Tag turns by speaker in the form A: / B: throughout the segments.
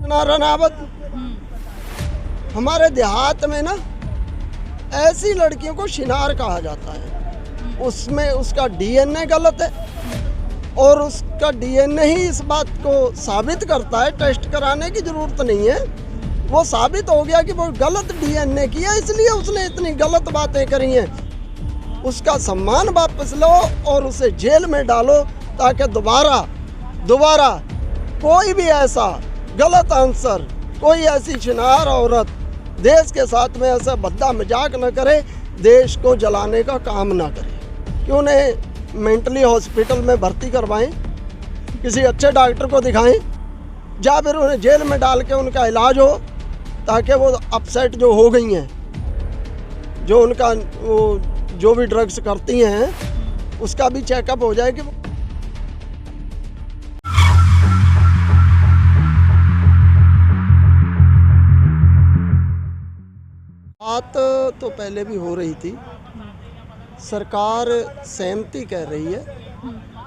A: रनावत हमारे देहात में ना ऐसी लड़कियों को शिनार कहा जाता है। उसमें उसका डीएनए गलत है और उसका डीएनए ही इस बात को साबित करता है, टेस्ट कराने की जरूरत नहीं है। वो साबित हो गया कि वो गलत डीएनए किया, इसलिए उसने इतनी गलत बातें करी हैं। उसका सम्मान वापस लो और उसे जेल में डालो ताकि दोबारा कोई भी ऐसा गलत आंसर, कोई ऐसी शिनार औरत देश के साथ में ऐसा भद्दा मजाक न करे, देश को जलाने का काम ना करे। कि उन्हें मेंटली हॉस्पिटल में भर्ती करवाएं, किसी अच्छे डॉक्टर को दिखाएं, या फिर उन्हें जेल में डाल के उनका इलाज हो ताकि वो अपसेट जो हो गई हैं, जो उनका वो जो भी ड्रग्स करती हैं उसका भी चेकअप हो जाए। कि बात तो पहले भी हो रही थी, सरकार सहमति कह रही है,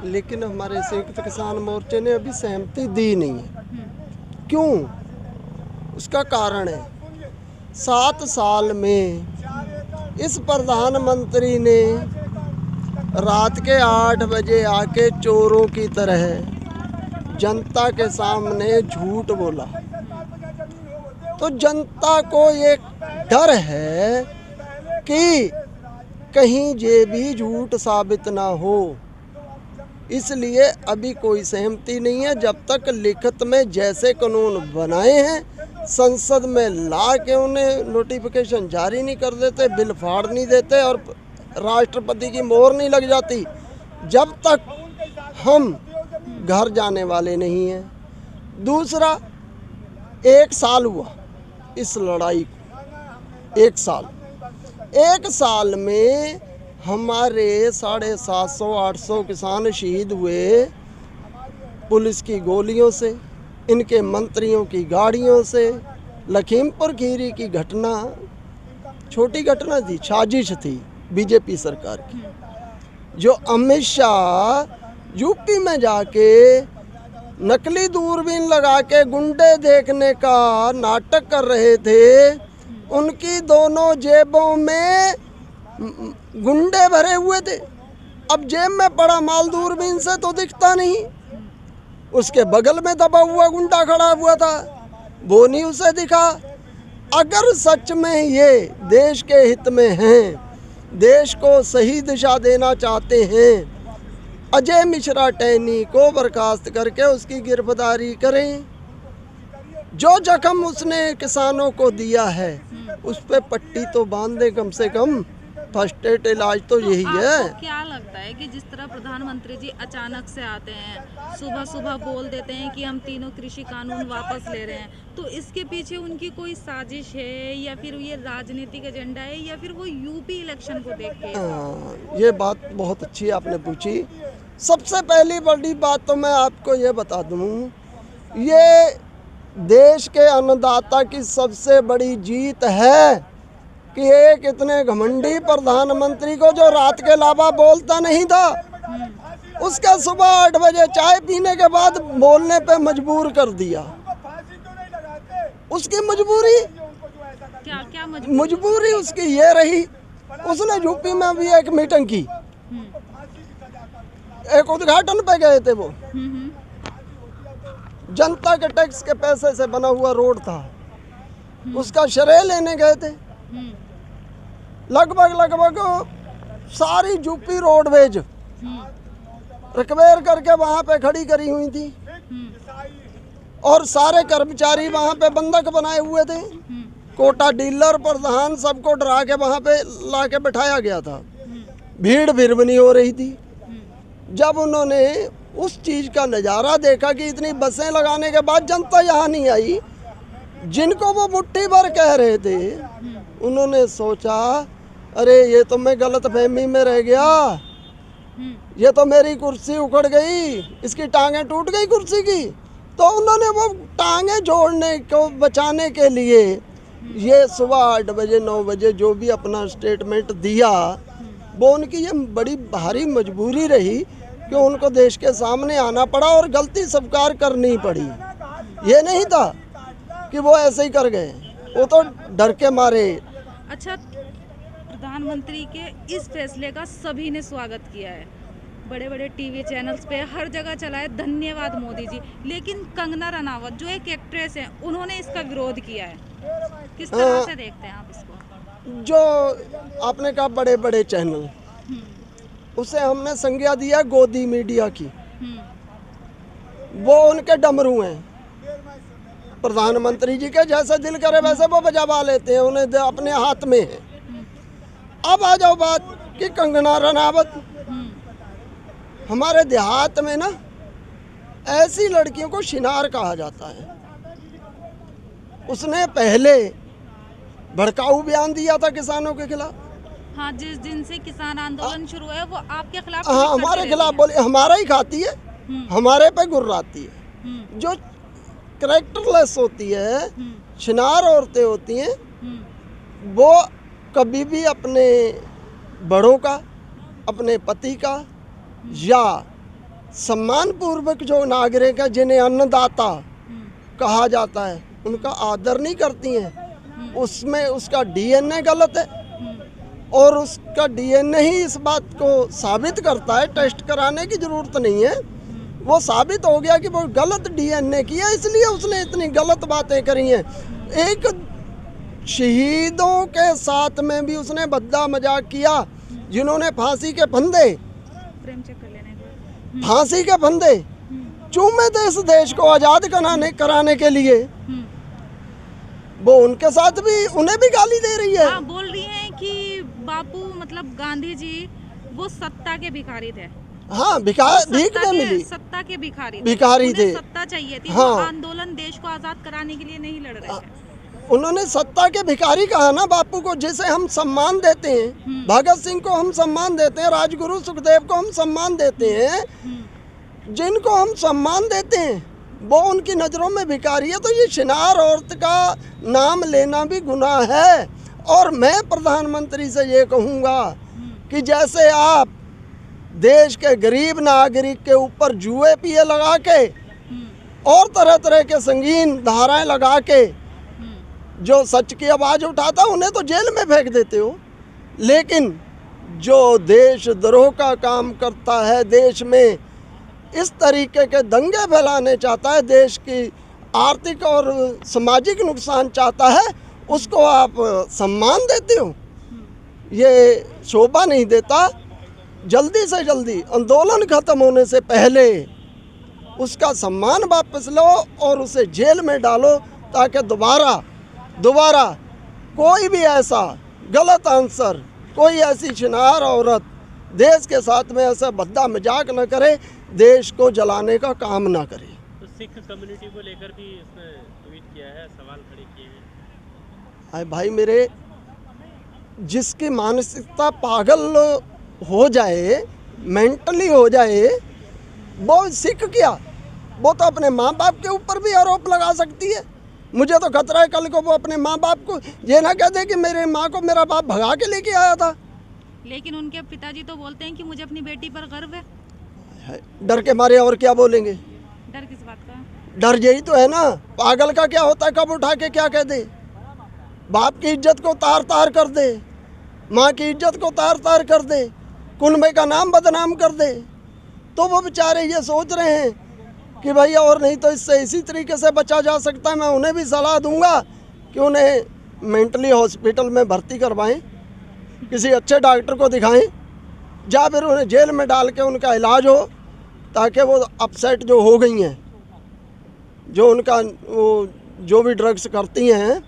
A: लेकिन हमारे संयुक्त किसान मोर्चे ने अभी सहमति दी नहीं है। क्यों? उसका कारण है 7 साल में इस प्रधानमंत्री ने रात के 8 बजे आके चोरों की तरह जनता के सामने झूठ बोला। तो जनता को एक डर है कि कहीं ये भी झूठ साबित ना हो, इसलिए अभी कोई सहमति नहीं है। जब तक लिखित में जैसे कानून बनाए हैं संसद में ला के उन्हें नोटिफिकेशन जारी नहीं कर देते, बिल फाड़ नहीं देते और राष्ट्रपति की मोहर नहीं लग जाती, जब तक हम घर जाने वाले नहीं हैं। दूसरा, 1 साल हुआ इस लड़ाई को, 1 साल में हमारे 750-800 किसान शहीद हुए पुलिस की गोलियों से, इनके मंत्रियों की गाड़ियों से। लखीमपुर खीरी की घटना छोटी घटना थी, साजिश थी बीजेपी सरकार की। जो अमित शाह यूपी में जाके नकली दूरबीन लगा के गुंडे देखने का नाटक कर रहे थे, उनकी दोनों जेबों में गुंडे भरे हुए थे। अब जेब में पड़ा माल दूरबीन से तो दिखता नहीं, उसके बगल में दबा हुआ गुंडा खड़ा हुआ था, वो नहीं उसे दिखा। अगर सच में ये देश के हित में हैं, देश को सही दिशा देना चाहते हैं, अजय मिश्रा टैनी को बर्खास्त करके उसकी गिरफ्तारी करें। जो जख्म उसने किसानों को दिया है उस पे पट्टी तो बांध दे कम से कम। फर्स्ट एड इलाज तो यही है।
B: आपको क्या लगता है कि जिस तरह प्रधानमंत्री जी अचानक से आते हैं, सुबह बोल देते हैं कि हम तीनों कृषि कानून वापस ले रहे हैं, तो इसके पीछे उनकी कोई साजिश है या फिर ये राजनीतिक एजेंडा है या फिर वो यूपी इलेक्शन को देख के?
A: ये बात बहुत अच्छी आपने पूछी। सबसे पहली बड़ी बात तो मैं आपको ये बता दूं, ये देश के अन्नदाता की सबसे बड़ी जीत है कि एक इतने घमंडी प्रधानमंत्री को, जो रात के अलावा बोलता नहीं था, उसका सुबह 8 बजे चाय पीने के बाद बोलने पे मजबूर कर दिया। उसकी मजबूरी
B: क्या
A: मजबूरी उसकी ये रही, उसने यूपी में भी एक मीटिंग की, एक उद्घाटन पे गए थे। वो जनता के टैक्स के पैसे से बना हुआ रोड था, उसका श्रेय लेने गए थे। लगभग सारी यूपी रोडवेज रिक्वेयर करके वहाँ पे खड़ी करी हुई थी और सारे कर्मचारी वहाँ पे बंधक बनाए हुए थे। कोटा डीलर प्रधान सबको डरा के वहाँ पे ला के बैठाया गया था। भीड़ फिर भी नहीं हो रही थी। जब उन्होंने उस चीज़ का नज़ारा देखा कि इतनी बसें लगाने के बाद जनता यहाँ नहीं आई, जिनको वो मुट्ठी भर कह रहे थे, उन्होंने सोचा अरे ये तो मैं गलत फहमी में रह गया, ये तो मेरी कुर्सी उखड़ गई, इसकी टांगें टूट गई कुर्सी की। तो उन्होंने वो टांगें जोड़ने को बचाने के लिए ये सुबह 8 बजे 9 बजे जो भी अपना स्टेटमेंट दिया, वो उनकी ये बड़ी भारी मजबूरी रही कि उनको देश के सामने आना पड़ा और गलती स्वीकार करनी पड़ी। ये नहीं था कि वो ऐसे ही कर गए, वो तो डर के मारे।
B: अच्छा, प्रधानमंत्री के इस फैसले का सभी ने स्वागत किया है, बड़े बड़े टीवी चैनल्स पे हर जगह चला है, धन्यवाद मोदी जी। लेकिन कंगना रनावत जो एक एक्ट्रेस है, उन्होंने इसका विरोध किया है। किस तरह से देखते हैं आप इसको?
A: जो आपने कहा बड़े बड़े चैनल, उसे हमने संज्ञा दिया गोदी मीडिया की। वो उनके डमरू हैं, प्रधानमंत्री जी के जैसे दिल करे वैसे वो बजावा लेते हैं, उन्हें अपने हाथ में है। अब आ जाओ बात कि कंगना रनावत, हमारे देहात में ना ऐसी लड़कियों को शिनार कहा जाता है। उसने पहले भड़काऊ बयान दिया था किसानों के खिलाफ।
B: हाँ, जिस दिन से किसान आंदोलन शुरू है वो आपके खिलाफ,
A: हाँ, हमारे खिलाफ बोले, हमारा ही खाती है, हमारे पे गुर्राती है। जो कैरेक्टरलेस होती है, शिनार औरतें होती हैं, वो कभी भी अपने बड़ों का, अपने पति का या सम्मान पूर्वक जो नागरिक है जिन्हें अन्नदाता कहा जाता है, उनका आदर नहीं करती हैं। उसमें उसका डीएनए गलत है और उसका डीएनए ही इस बात को साबित करता है। टेस्ट कराने की ज़रूरत नहीं है, वो साबित हो गया कि वो गलत डीएनए की है, इसलिए उसने इतनी गलत बातें करी हैं। एक शहीदों के साथ में भी उसने भद्दा मजाक किया, जिन्होंने फांसी के फंदे चूमे थे इस देश को आज़ाद कराने के लिए, वो उनके साथ भी, उन्हें भी गाली दे रही है।
B: हाँ, बोल रही हैं कि बापू मतलब गांधी जी वो सत्ता के भिखारी थे।
A: हाँ, भीख में मिली,
B: सत्ता के
A: भिखारी थे।
B: सत्ता चाहिए थी।
A: हाँ,
B: वो आंदोलन देश को आजाद कराने के लिए नहीं लड़ रहे थे।
A: उन्होंने सत्ता के भिखारी कहा ना बापू को, जिसे हम सम्मान देते हैं। भगत सिंह को हम सम्मान देते हैं, राजगुरु सुखदेव को हम सम्मान देते हैं। जिनको हम सम्मान देते हैं वो उनकी नज़रों में भिखारी है। तो ये शिनार औरत का नाम लेना भी गुनाह है। और मैं प्रधानमंत्री से ये कहूँगा कि जैसे आप देश के गरीब नागरिक के ऊपर जुए पिए लगा के और तरह तरह के संगीन धाराएं लगा के जो सच की आवाज़ उठाता उन्हें तो जेल में फेंक देते हो, लेकिन जो देशद्रोह का काम करता है, देश में इस तरीके के दंगे फैलाने चाहता है, देश की आर्थिक और सामाजिक नुकसान चाहता है, उसको आप सम्मान देते हो, ये शोभा नहीं देता। जल्दी से जल्दी आंदोलन ख़त्म होने से पहले उसका सम्मान वापस लो और उसे जेल में डालो, ताकि दोबारा कोई भी ऐसा गलत आंसर, कोई ऐसी शिनार औरत देश के साथ में ऐसा भद्दा मजाक न करे, देश को जलाने का काम ना करे।
C: तो सिख कम्युनिटी को लेकर भी इसने ट्वीट किया है, सवाल खड़े किए हैं।
A: अरे भाई मेरे, जिसकी मानसिकता पागल हो जाए, मेंटली हो जाए, वो सिख क्या, वो तो अपने माँ बाप के ऊपर भी आरोप लगा सकती है। मुझे तो खतरा है कल को वो अपने माँ बाप को ये ना कह दे कि मेरे माँ को मेरा बाप भगा के लेके आया था।
B: लेकिन उनके पिताजी तो बोलते हैं कि मुझे अपनी बेटी पर गर्व है।
A: डर के मारे और क्या बोलेंगे?
B: डर किस बात का?
A: डर यही तो है ना। पागल का क्या होता है, कब उठा के क्या कह दे, बाप की इज्जत को तार तार कर दे, माँ की इज्जत को तार तार कर दे, कुनबे का नाम बदनाम कर दे। तो वो बेचारे ये सोच रहे हैं कि भाई और नहीं तो इससे इसी तरीके से बचा जा सकता है। मैं उन्हें भी सलाह दूंगा कि उन्हें मेंटली हॉस्पिटल में भर्ती करवाएं, किसी अच्छे डॉक्टर को दिखाएं, या फिर उन्हें जेल में डाल के उनका इलाज हो, ताकि वो अपसेट जो हो गई हैं, जो उनका वो जो भी ड्रग्स करती हैं,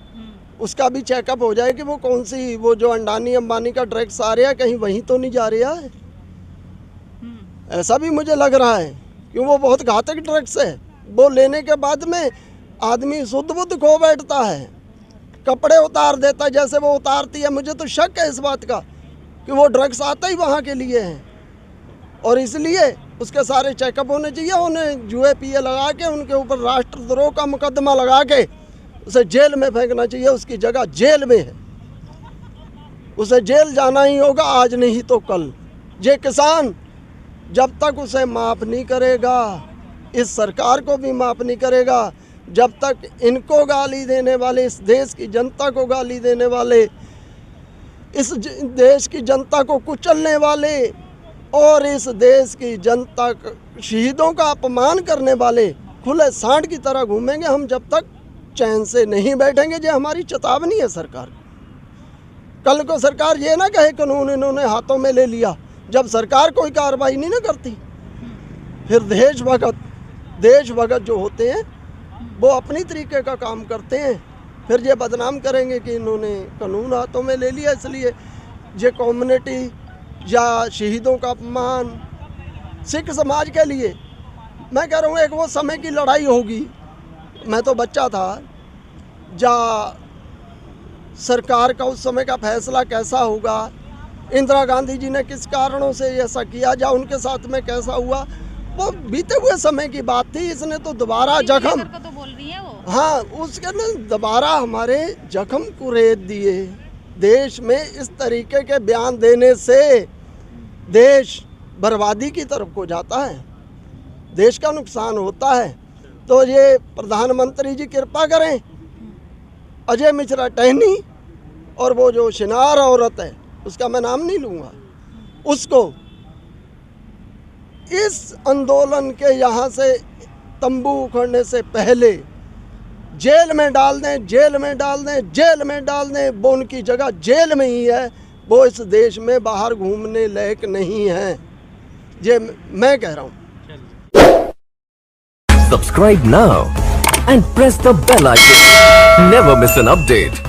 A: उसका भी चेकअप हो जाए कि वो कौन सी, वो जो अंडानी अंबानी का ड्रग्स आ रहा है कहीं वहीं तो नहीं जा रहा है। ऐसा भी मुझे लग रहा है कि वो बहुत घातक ड्रग्स है। वो लेने के बाद में आदमी शुद्ध बुद्ध खो बैठता है, कपड़े उतार देता है जैसे वो उतारती है। मुझे तो शक है इस बात का कि वो ड्रग्स आता ही वहाँ के लिए हैं, और इसलिए उसके सारे चेकअप होने चाहिए। उन्हें जुए पिए लगा के उनके ऊपर राष्ट्रद्रोह का मुकदमा लगा के उसे जेल में फेंकना चाहिए। उसकी जगह जेल में है, उसे जेल जाना ही होगा, आज नहीं तो कल। ये किसान जब तक उसे माफ़ नहीं करेगा, इस सरकार को भी माफ़ नहीं करेगा, जब तक इनको गाली देने वाले, इस देश की जनता को गाली देने वाले, इस देश की जनता को कुचलने वाले और इस देश की जनता शहीदों का अपमान करने वाले खुले सांड की तरह घूमेंगे हम, जब तक चैन से नहीं बैठेंगे। ये हमारी चेतावनी है सरकार। कल को सरकार ये ना कहे कानून इन्होंने हाथों में ले लिया, जब सरकार कोई कार्रवाई नहीं ना करती, फिर देशभगत जो होते हैं वो अपनी तरीके का काम करते हैं, फिर ये बदनाम करेंगे कि इन्होंने कानून हाथों में ले लिया। इसलिए ये कम्युनिटी या शहीदों का अपमान सिख समाज के लिए, मैं कह रहा हूँ एक वो समय की लड़ाई होगी। मैं तो बच्चा था, जा सरकार का उस समय का फैसला कैसा होगा, इंदिरा गांधी जी ने किस कारणों से ऐसा किया, या उनके साथ में कैसा हुआ, वो बीते हुए समय की बात थी। इसने तो दोबारा जख्म,
B: तो बोल रही है वो,
A: हाँ, उसके ने दोबारा हमारे जख्म कुरेद दिए। देश में इस तरीके के बयान देने से देश बर्बादी की तरफ को जाता है, देश का नुकसान होता है। तो ये प्रधानमंत्री जी कृपा करें, अजय मिश्रा टहनी और वो जो शिनार औरत है, उसका मैं नाम नहीं लूँगा, उसको इस आंदोलन के यहाँ से तंबू उखड़ने से पहले जेल में डाल दें, जेल में डाल दें, जेल में डाल दें। वो उनकी जगह जेल में ही है, वो इस देश में बाहर घूमने लायक नहीं है, ये मैं कह रहा हूँ।
D: Subscribe now and press the bell icon. Never miss an update.